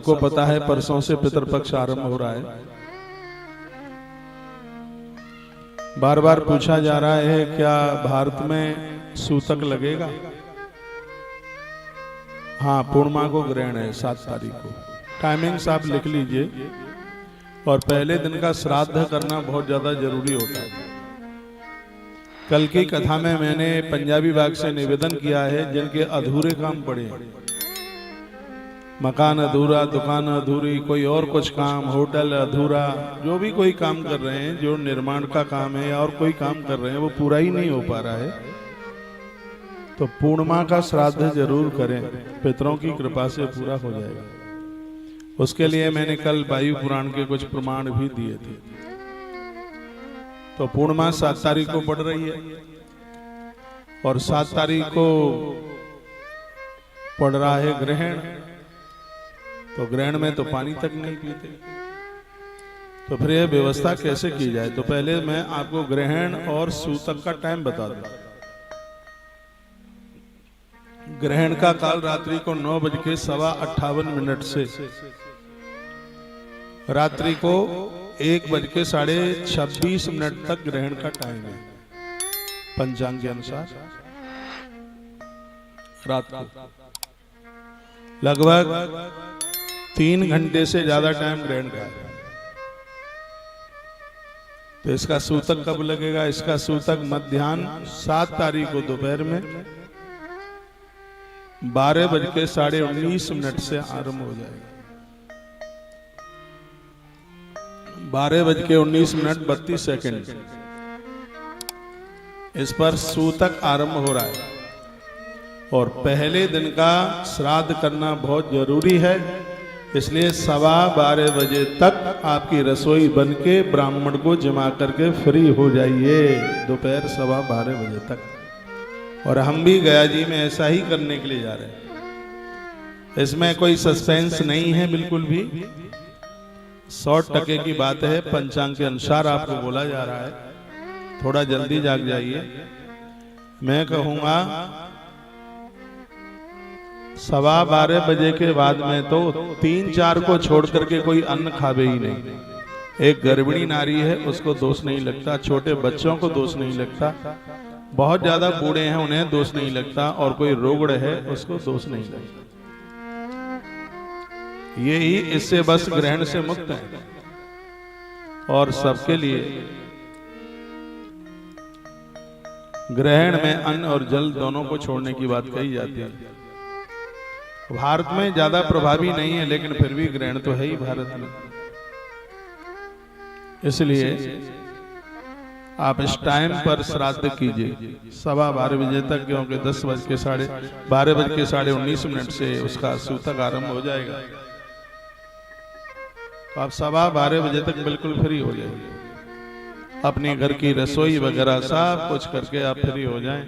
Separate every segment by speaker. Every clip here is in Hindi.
Speaker 1: सबको पता है परसों से पितरपक्ष आरंभ हो रहा है। बार बार पूछा जा रहा है क्या भारत में सूतक लगेगा। हाँ, पूर्णिमा को ग्रहण है 7 तारीख को। टाइमिंग्स आप लिख लीजिए। और पहले दिन का श्राद्ध करना बहुत ज्यादा जरूरी होता है। कल की कथा में मैंने पंजाबी बाग से निवेदन किया है जिनके अधूरे काम पड़े, मकान अधूरा, दुकान अधूरी, कोई और कुछ काम, होटल अधूरा, जो भी कोई काम कर रहे हैं, जो निर्माण का काम है और कोई काम कर रहे हैं वो पूरा ही नहीं हो पा रहा है, तो पूर्णिमा का श्राद्ध जरूर करें, पितरों की कृपा से पूरा हो जाएगा। उसके लिए मैंने कल वायु पुराण के कुछ प्रमाण भी दिए थे। तो पूर्णिमा 7 तारीख को पड़ रही है और 7 तारीख को पड़ रहा है ग्रहण। तो ग्रहण में तो पानी तक नहीं पीते, तो फिर यह व्यवस्था कैसे की जाए। तो पहले मैं आपको ग्रहण और सूतक का टाइम बता दूं। ग्रहण का काल रात्रि को 9:58 से रात्रि को 1:26 तक ग्रहण का टाइम है पंचांग के अनुसार। रात को लगभग 3 घंटे से ज्यादा टाइम ग्रहण का है। तो इसका सूतक कब लगेगा? इसका सूतक मध्याह्न 7 तारीख को दोपहर में 12:19 से आरंभ हो जाएगा। 12:19 इस पर सूतक आरंभ हो रहा है। और पहले दिन का श्राद्ध करना बहुत जरूरी है, इसलिए 12:15 बजे तक आपकी रसोई बनके ब्राह्मण को जमा करके फ्री हो जाइए, दोपहर 12:15 बजे तक। और हम भी गया जी में ऐसा ही करने के लिए जा रहे हैं। इसमें कोई सस्पेंस नहीं है बिल्कुल भी, 100% की बात है। पंचांग के अनुसार आपको बोला जा रहा है, थोड़ा जल्दी जाग जाइए। मैं कहूंगा 12:15 बजे के बाद में तो 3-4 को छोड़ करके कोई अन्न खावे ही नहीं। एक गर्भिणी नारी है उसको दोष नहीं लगता, छोटे बच्चों को दोष नहीं लगता, बहुत ज्यादा बूढ़े हैं उन्हें दोष नहीं लगता, और कोई रोगड़ है उसको दोष नहीं लगता। ये ही इससे बस ग्रहण से मुक्त है। और सबके लिए ग्रहण में अन्न और जल दोनों को छोड़ने की बात कही जाती है। भारत में ज्यादा प्रभावी नहीं है, लेकिन फिर भी ग्रहण तो है ही भारत में। इसलिए आप इस टाइम पर श्राद्ध कीजिए 12:15 बजे तक, क्योंकि 12:19 से उसका सूतक आरंभ हो जाएगा। तो आप 12:15 बजे तक बिल्कुल फ्री हो जाइए, अपने घर की रसोई वगैरह सब कुछ करके आप फ्री हो जाएं।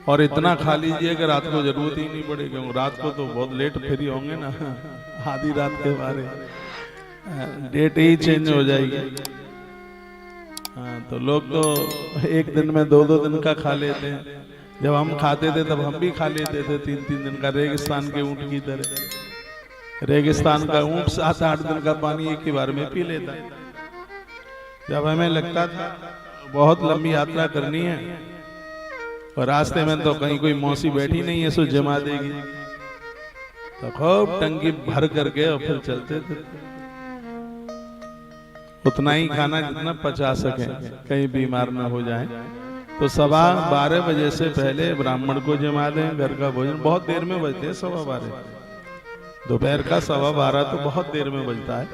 Speaker 1: और इतना खा लीजिए कि रात को जरूरत ही नहीं पड़ेगी, क्योंकि रात को तो बहुत लेट फ्री होंगे ना, आधी रात के बारे डेट ही चेंज हो जाएगी। हाँ, तो लोग तो एक दिन में 2-2 दिन का खा लेते हैं। जब हम खाते थे तब हम भी खा लेते थे 3-3 दिन का, रेगिस्तान के ऊंट की तरह। रेगिस्तान का ऊंट 7-8 दिन का पानी एक ही बार में पी लेता है। जब हमें लगता था बहुत लंबी यात्रा करनी है और रास्ते में तो कहीं कोई मौसी बैठी नहीं है सो जमा देगी, तो खूब टंकी भर करके और फिर चलते थे। उतना ही खाना जितना पचा सके, कहीं बीमार ना हो जाए। तो 12:15 बजे से पहले ब्राह्मण को जमा दें। घर का भोजन बहुत देर में बजते हैं, 12:15। दोपहर का 12:15 तो बहुत देर में बजता है।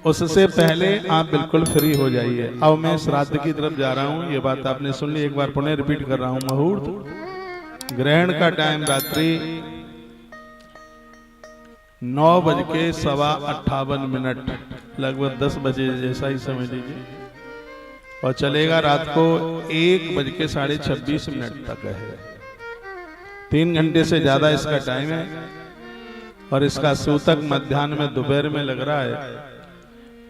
Speaker 1: उससे पहले आप बिल्कुल फ्री हो जाइए। अब मैं श्राद्ध की तरफ जा रहा हूँ, ये बात आपने सुन ली, एक बार पुनः रिपीट कर रहा हूँ। मुहूर्त ग्रहण का टाइम रात्रि 9:58, लगभग 10 बजे जैसा ही समझ लीजिए, और चलेगा रात को 1:26 तक है। 3 घंटे से ज्यादा इसका टाइम है। और इसका सूतक मध्याह्न में दोपहर में लग रहा है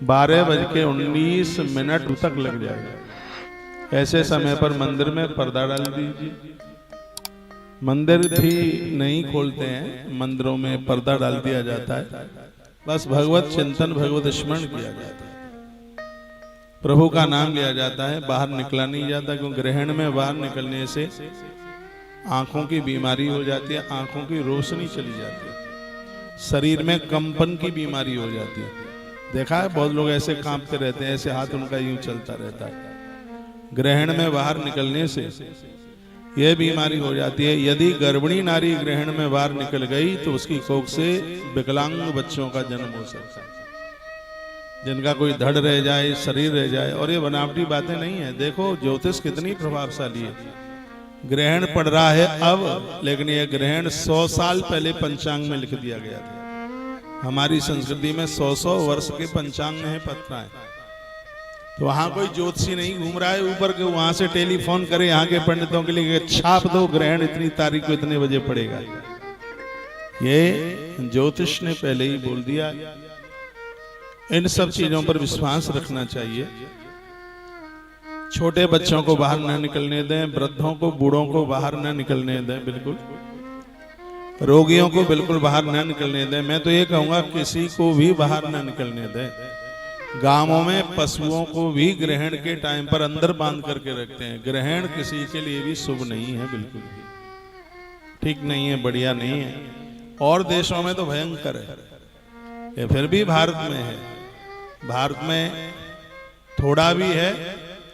Speaker 1: 12:19 तक लग जाएगा। ऐसे समय पर मंदिर में पर्दा डाल दीजिए, मंदिर भी नहीं खोलते हैं, मंदिरों में पर्दा डाल दिया जाता है, बस भगवत चिंतन भगवत स्मरण किया जाता है, प्रभु का नाम लिया जाता है, बाहर निकला नहीं जाता, क्योंकि ग्रहण में बाहर निकलने से आंखों की बीमारी हो जाती है, आंखों की रोशनी चली जाती है, शरीर में कंपन की बीमारी हो जाती है। देखा है बहुत लोग ऐसे कांपते रहते हैं, ऐसे हाथ उनका यूं चलता रहता है, ग्रहण में बाहर निकलने से यह बीमारी हो जाती है। यदि गर्भिणी नारी ग्रहण में बाहर निकल गई तो उसकी कोख से विकलांग बच्चों का जन्म हो सकता है, जिनका कोई धड़ रह जाए, शरीर रह जाए। और ये बनावटी बातें नहीं है, देखो ज्योतिष कितनी प्रभावशाली है। ग्रहण पड़ रहा है अब, लेकिन यह ग्रहण 100 साल पहले पंचांग में लिख दिया गया था। हमारी संस्कृति में 100 वर्ष के पंचांग में पत्रा है, तो वहां कोई ज्योतिषी नहीं घूम रहा है ऊपर के, वहां से टेलीफोन करे यहाँ के पंडितों के लिए, छाप दो ग्रहण इतनी तारीख को इतने बजे पड़ेगा। ये ज्योतिष ने पहले ही बोल दिया। इन सब चीजों पर विश्वास रखना चाहिए। छोटे बच्चों को बाहर न निकलने दें, वृद्धों को, बूढ़ों को बाहर न निकलने दें, बिल्कुल रोगियों को बिल्कुल बाहर न निकलने दें। मैं तो ये कहूंगा किसी को भी बाहर न निकलने दें। गांवों में पशुओं को भी ग्रहण के टाइम पर अंदर बांध करके रखते हैं। ग्रहण किसी के लिए भी शुभ नहीं है, बिल्कुल भी ठीक नहीं है, बढ़िया नहीं है। और देशों में तो भयंकर है, ये फिर भी भारत में है। भारत में थोड़ा भी है,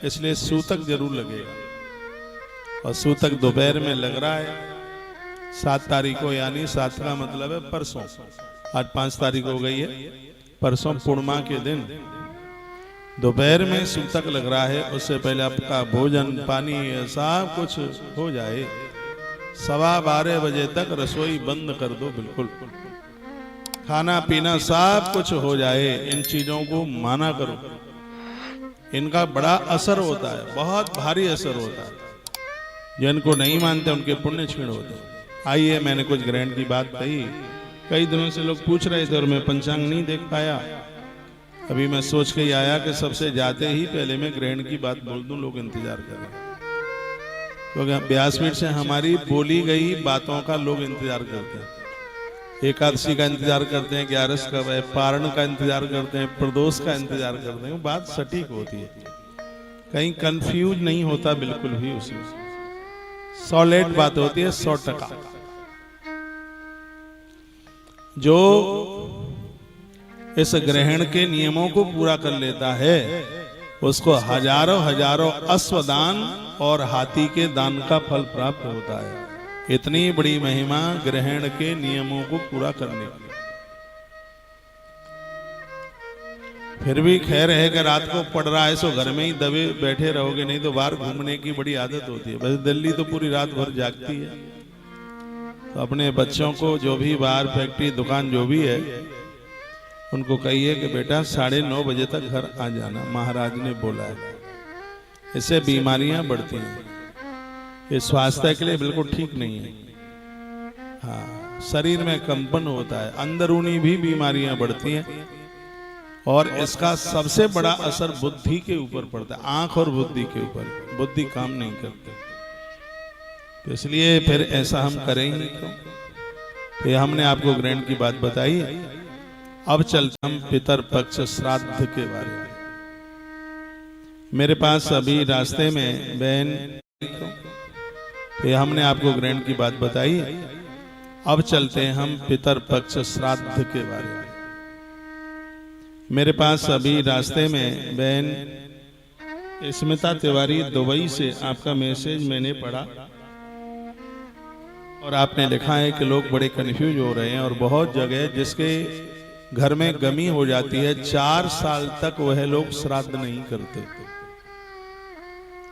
Speaker 1: इसलिए सूतक जरूर लगेगा, और सूतक दोपहर में लग रहा है 7 तारीख को, यानी 7 का मतलब है परसों। आज 5 तारीख हो गई है, परसों पूर्णिमा के दिन दोपहर में सूतक लग रहा है। उससे पहले आपका भोजन पानी सब कुछ हो जाए। 12:15 बजे तक रसोई बंद कर दो, बिल्कुल खाना पीना सब कुछ हो जाए। इन चीजों को माना करो, इनका बड़ा असर होता है, बहुत भारी असर होता है। जिनको नहीं मानते उनके पुण्य क्षीण होते हैं। आइए, मैंने कुछ ग्रहण की बात कही, कई दिनों से लोग पूछ रहे थे और मैं पंचांग नहीं देख पाया। अभी मैं सोच के ही आया कि सबसे जाते ही पहले मैं ग्रहण की बात बोल दूं, लोग इंतजार कर रहे हैं, क्योंकि व्यासपीठ से हमारी बोली गई बातों का लोग इंतजार करते हैं। एकादशी का इंतजार करते हैं, 11 कब है, पारण का इंतजार करते हैं, प्रदोष का इंतजार करते हैं। बात सटीक होती है, कहीं कंफ्यूज नहीं होता बिल्कुल भी, उसमें सॉलिड बात होती है, 100%। जो इस ग्रहण के नियमों को पूरा कर लेता है उसको हजारों अश्वदान और हाथी के दान का फल प्राप्त होता है। इतनी बड़ी महिमा ग्रहण के नियमों को पूरा करने की। फिर भी खैर है कि रात को पड़ रहा है सो घर में ही दबे बैठे रहोगे, नहीं तो बाहर घूमने की बड़ी आदत होती है। बस दिल्ली तो पूरी रात भर जागती है। तो अपने बच्चों को, जो भी बाहर फैक्ट्री दुकान जो भी है, उनको कहिए कि बेटा 9:30 बजे तक घर आ जाना, महाराज ने बोला है। इससे बीमारियां बढ़ती हैं, ये स्वास्थ्य के लिए बिल्कुल ठीक नहीं है। हाँ, शरीर में कंपन होता है, अंदरूनी भी बीमारियां बढ़ती हैं, और इसका सबसे बड़ा असर बुद्धि के ऊपर पड़ता है, आंख और बुद्धि के ऊपर। बुद्धि काम नहीं करती, तो इसलिए फिर ऐसा हम करेंगे क्यों? तो हमने आपको ग्रहण की बात बताई। अब चलते हम पितर पक्ष श्राद्ध के बारे में। मेरे पास अभी रास्ते में बहन, तो हमने आपको ग्रहण की बात बताई। अब चलते हैं हम पितर पक्ष श्राद्ध के बारे में। मेरे पास अभी रास्ते में बहन स्मिता तिवारी दुबई से आपका मैसेज मैंने पढ़ा, और आपने लिखा है कि लोग बड़े कंफ्यूज हो रहे हैं, और बहुत जगह जिसके घर में गमी हो जाती है 4 साल तक वह लोग श्राद्ध नहीं करते।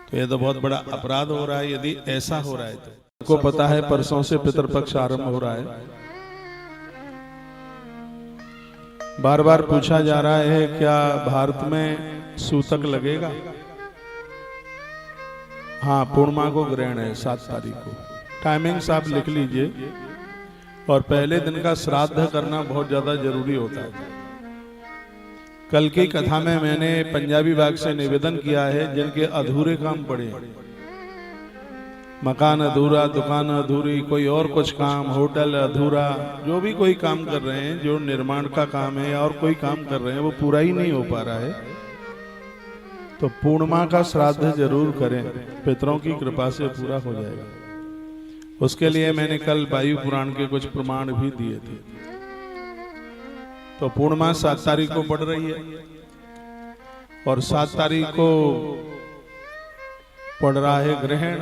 Speaker 1: तो यह तो बहुत बड़ा अपराध हो रहा है यदि ऐसा हो रहा है। तो आपको पता है परसों से पितरपक्ष आरंभ हो रहा है। बार बार पूछा जा रहा है क्या भारत में सूतक लगेगा? हाँ, पूर्णिमा को ग्रहण है 7 तारीख को। टाइमिंग्स आप लिख लीजिए, और पहले दिन का श्राद्ध करना बहुत ज्यादा जरूरी होता है। कल की कथा में मैंने पंजाबी बाग से निवेदन किया है, जिनके अधूरे काम पड़े मकान अधूरा, दुकान अधूरी, कोई और कुछ काम, होटल अधूरा, जो भी कोई काम कर रहे हैं, जो निर्माण का काम है और कोई काम कर रहे हैं, वो पूरा ही नहीं हो पा रहा है, तो पूर्णिमा का श्राद्ध जरूर करें, पितरों की कृपा से पूरा हो जाएगा। उसके लिए मैंने कल वायु पुराण के कुछ प्रमाण भी दिए थे। तो पूर्णिमा 7 तारीख को पड़ रही है और 7 तारीख को पड़ रहा है ग्रहण।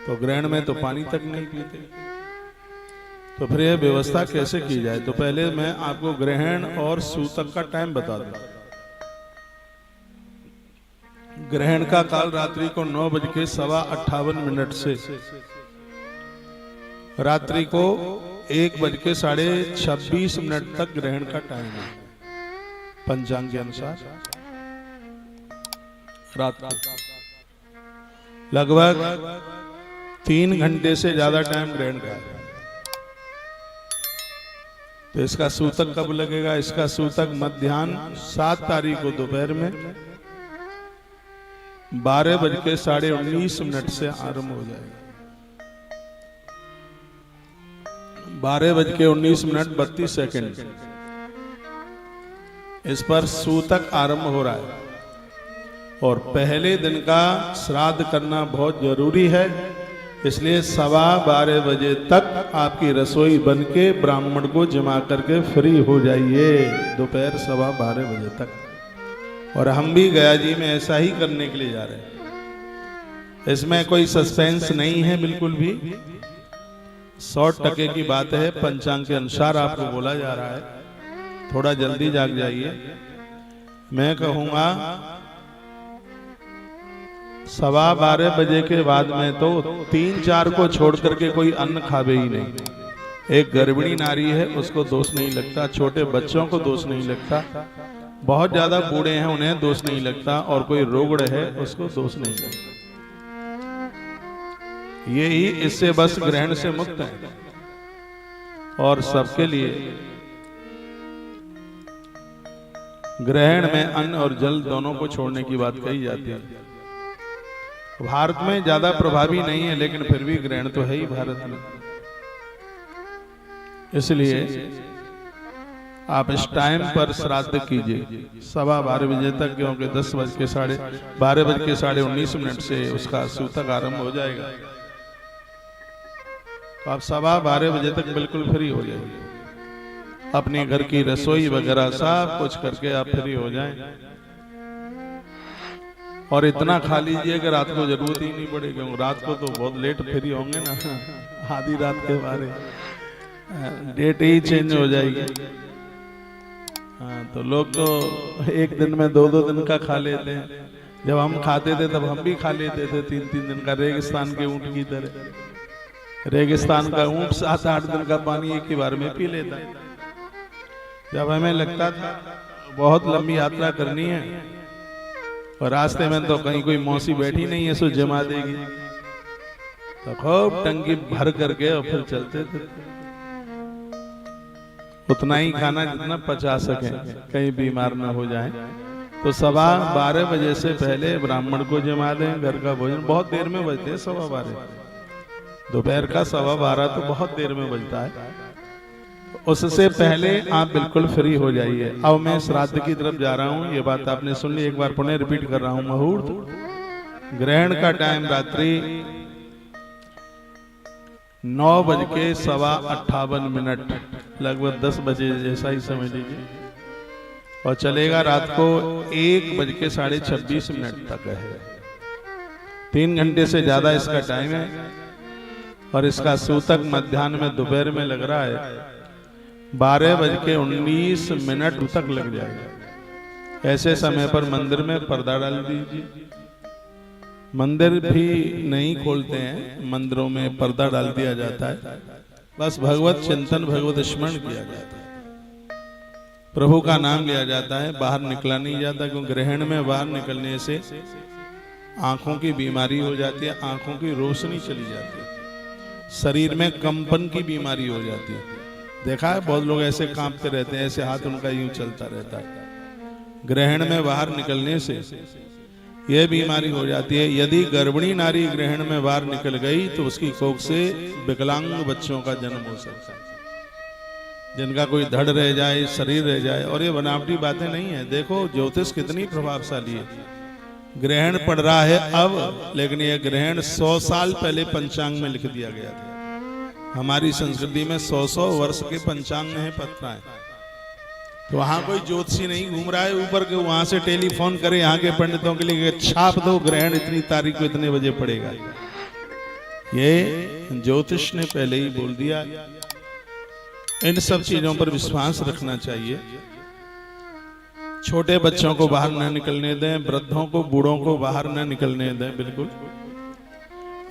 Speaker 1: तो ग्रहण में तो पानी तक नहीं पीते, तो फिर यह व्यवस्था कैसे की जाए? तो पहले मैं आपको ग्रहण और सूतक का टाइम बता दूं। ग्रहण का काल रात्रि को 9:58 से रात्रि को 1:26 तक ग्रहण का टाइम है पंचांग के अनुसार। रात को लगभग 3 घंटे से ज्यादा टाइम ग्रहण का है। तो इसका सूतक कब लगेगा? इसका सूतक मध्याह्न 7 तारीख को दोपहर में 12:19 से आरंभ हो जाएगा। 12:19 32 इस पर सूतक आरंभ हो रहा है। और पहले दिन का श्राद्ध करना बहुत जरूरी है, इसलिए 12:15 बजे तक आपकी रसोई बनके ब्राह्मण को जमा करके फ्री हो जाइए, दोपहर 12:15 बजे तक। और हम भी गया जी में ऐसा ही करने के लिए जा रहे हैं। इसमें कोई सस्पेंस नहीं है, बिल्कुल भी 100% की बात है। पंचांग के अनुसार आपको बोला जा रहा है, थोड़ा जल्दी जाग जाइए। मैं कहूंगा 12:15 बजे के बाद में तो 3-4 को छोड़ करके कोई अन्न खावे ही नहीं। एक गर्भिणी नारी है उसको दोष नहीं लगता, छोटे बच्चों को दोष नहीं लगता, बहुत ज्यादा बूढ़े हैं उन्हें दोष नहीं लगता, और कोई रोगड़ है उसको दोष नहीं लगता। ये ही इससे बस ग्रहण से मुक्त है। और सबके लिए ग्रहण में अन्न और जल दोनों को छोड़ने की बात कही जाती है। भारत में ज्यादा प्रभावी नहीं है, लेकिन फिर भी ग्रहण तो है ही भारत में। इसलिए आप इस टाइम पर श्राद्ध कीजिए 12:15 बजे तक, क्योंकि 12:19 से उसका सूतक आरंभ हो जाएगा। तो आप 12:15 बजे तक बिल्कुल फ्री हो जाइए, अपने घर की रसोई वगैरह सब कुछ करके आप फ्री हो जाएं। और इतना खा लीजिए कि रात को जरूरत ही नहीं पड़ेगी, क्योंकि रात को तो बहुत लेट फ्री होंगे ना, आधी रात के बारे डेट ही चेंज हो जाएगी। हाँ, तो लोग तो एक दिन में 2-2 दिन का खा लेते हैं। जब हम खाते थे तब हम भी खा लेते थे 3-3 दिन का, रेगिस्तान के ऊंट की तरह। रेगिस्तान का ऊंट 7-8 दिन का पानी एक ही बार में पी लेता है। जब हमें लगता था बहुत लंबी यात्रा करनी है और रास्ते में तो कहीं कोई मौसी बैठी नहीं है सो जमा देगी, तो खूब टंकी भर करके और फिर चलते थे। उतना ही खाना जितना पचा सके, कहीं बीमार ना हो जाए। तो 12:15 बजे से पहले ब्राह्मण को जमा दें। घर का भोजन बहुत देर में बजते हैं, 12:15। दोपहर का 12:15 तो बहुत देर में बजता है। उससे पहले आप बिल्कुल फ्री हो जाइए। अब मैं श्राद्ध की तरफ जा रहा हूँ, ये बात आपने सुन ली, एक बार पुनः रिपीट कर रहा हूँ। मुहूर्त ग्रहण का टाइम रात्रि 9:58, लगभग 10 बजे जैसा ही समझ लीजिए, और चलेगा रात को 1:26 तक है। 3 घंटे से ज्यादा इसका टाइम है। और इसका सूतक मध्याह्न में दोपहर में लग रहा है 12:19 तक लग जाएगा। ऐसे समय पर मंदिर में पर्दा डाल दीजिए। मंदिर भी नहीं खोलते हैं, मंदिरों में पर्दा डाल दिया जाता है। बस भगवत चिंतन, भगवत स्मरण किया जाता है, प्रभु का नाम लिया जाता है, बाहर निकला नहीं जाता। क्योंकि ग्रहण में बाहर निकलने से आंखों की बीमारी हो जाती है, आंखों की रोशनी चली जाती है, शरीर में कंपन की बीमारी हो जाती है। देखा है बहुत लोग ऐसे कांपते रहते हैं, ऐसे हाथ उनका यूं चलता रहता है। ग्रहण में बाहर निकलने से यह बीमारी हो जाती है। यदि गर्भिणी नारी ग्रहण में बाहर निकल गई तो उसकी कोख से विकलांग बच्चों का जन्म हो सकता है, जिनका कोई धड़ रह जाए, शरीर रह जाए। और ये बनावटी बातें नहीं है। देखो ज्योतिष कितनी प्रभावशाली है। ग्रहण पड़ रहा है अब, लेकिन यह ग्रहण 100 साल पहले पंचांग में लिख दिया गया था। हमारी संस्कृति में 100 वर्ष के पंचांग में पत्रा है। तो वहां कोई ज्योतिषी नहीं घूम रहा है ऊपर के, वहां से टेलीफोन करे यहाँ के पंडितों के लिए, छाप दो ग्रहण इतनी तारीख को इतने बजे पड़ेगा। ये ज्योतिष ने पहले ही बोल दिया। इन सब चीजों पर विश्वास रखना चाहिए। छोटे बच्चों को बाहर न निकलने दें, वृद्धों को, बूढ़ों को बाहर न निकलने दें, बिल्कुल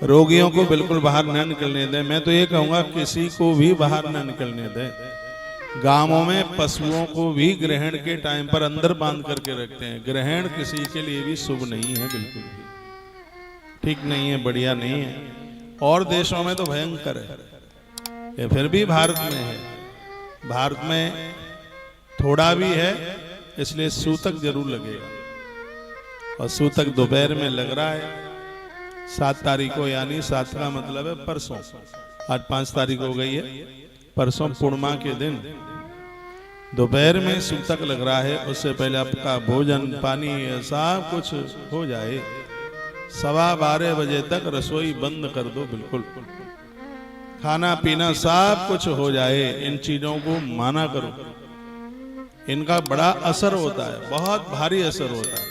Speaker 1: रोगियों को बिल्कुल बाहर न निकलने दें। मैं तो ये कहूंगा किसी को भी बाहर न निकलने दें। गांवों में पशुओं को भी ग्रहण के टाइम पर अंदर बांध करके रखते हैं। ग्रहण किसी के लिए भी शुभ नहीं है, बिल्कुल भी ठीक नहीं है, बढ़िया नहीं है। और देशों में तो भयंकर है, ये फिर भी भारत में है। भारत में थोड़ा भी है, इसलिए सूतक जरूर लगेगा। और सूतक दोपहर में लग रहा है 7 तारीख को, यानी 7 का मतलब है परसों। आज 5 तारीख हो गई है, परसों पूर्णिमा के दिन दोपहर में सूतक लग रहा है। उससे पहले आपका भोजन पानी सब कुछ हो जाए। 12:15 बजे तक रसोई बंद कर दो, बिल्कुल खाना पीना सब कुछ हो जाए। इन चीजों को माना करो, इनका बड़ा असर होता है, बहुत भारी असर होता है।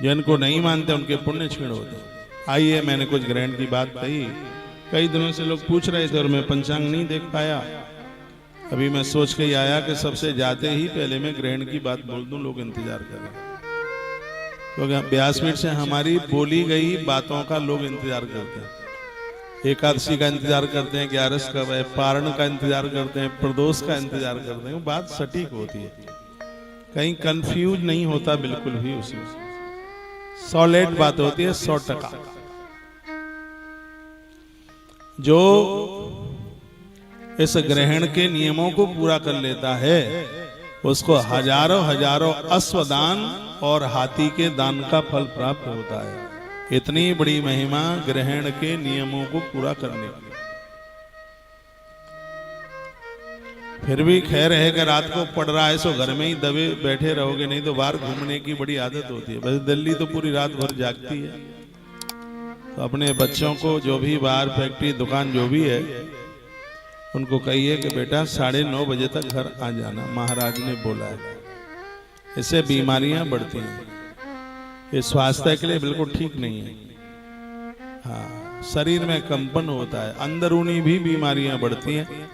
Speaker 1: जिनको नहीं मानते उनके पुण्य क्षीण होते हैं। आइए, मैंने कुछ ग्रहण की बात कही। कई दिनों से लोग पूछ रहे थे और मैं पंचांग नहीं देख पाया। अभी मैं सोच के ही आया कि सबसे जाते ही पहले मैं ग्रहण की बात बोल दूं, लोग इंतजार कर रहे हैं। क्योंकि व्यासपीठ से हमारी बोली गई बातों का लोग इंतजार करते हैं। एकादशी का इंतजार करते हैं, 11 कब है, पारण का इंतजार करते हैं, प्रदोष का इंतजार करते हैं। वो बात सटीक होती है, कहीं कंफ्यूज नहीं होता बिल्कुल भी। उसमें सॉलिड बात होती है, 100%। जो इस ग्रहण के नियमों को पूरा कर लेता है उसको हजारों अश्वदान और हाथी के दान का फल प्राप्त होता है। इतनी बड़ी महिमा ग्रहण के नियमों को पूरा करने की। फिर भी खैर है कि रात को पड़ रहा है सो घर में ही दबे बैठे रहोगे, नहीं तो बाहर घूमने की बड़ी आदत होती है। बस दिल्ली तो पूरी रात भर जागती है। तो अपने बच्चों को, जो भी बाहर फैक्ट्री दुकान जो भी है, उनको कहिए कि बेटा 9:30 बजे तक घर आ जाना, महाराज ने बोला है। इससे बीमारियां बढ़ती हैं, ये स्वास्थ्य के लिए बिल्कुल ठीक नहीं है। हाँ, शरीर में कंपन होता है, अंदरूनी भी बीमारियां बढ़ती हैं।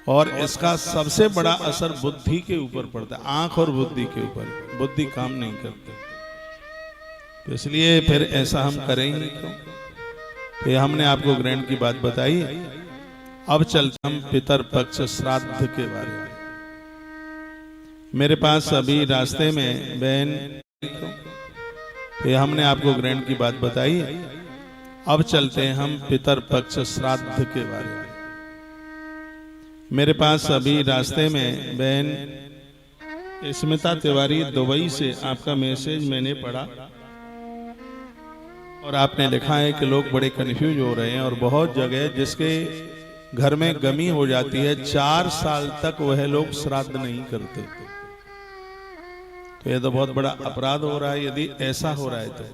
Speaker 1: और इसका सबसे बड़ा असर बुद्धि के ऊपर पड़ता है, आंख और बुद्धि के ऊपर। बुद्धि काम नहीं करती, तो इसलिए फिर ऐसा हम करेंगे क्यों? तो हमने आपको ग्रहण की बात बताई। अब चलते हम पितर पक्ष श्राद्ध के बारे में। मेरे पास अभी रास्ते में बहन, तो हमने आपको ग्रहण की बात बताई। अब चलते हैं हम पितर पक्ष श्राद्ध के बारे में। मेरे पास अभी रास्ते में बहन स्मिता तिवारी दुबई से आपका मैसेज मैंने पढ़ा, और आपने लिखा है कि लोग बड़े कंफ्यूज हो रहे हैं और बहुत जगह जिसके घर में गमी हो जाती है 4 साल तक वह लोग श्राद्ध नहीं करते। तो यह तो बहुत बड़ा अपराध हो रहा है यदि ऐसा हो रहा है तो।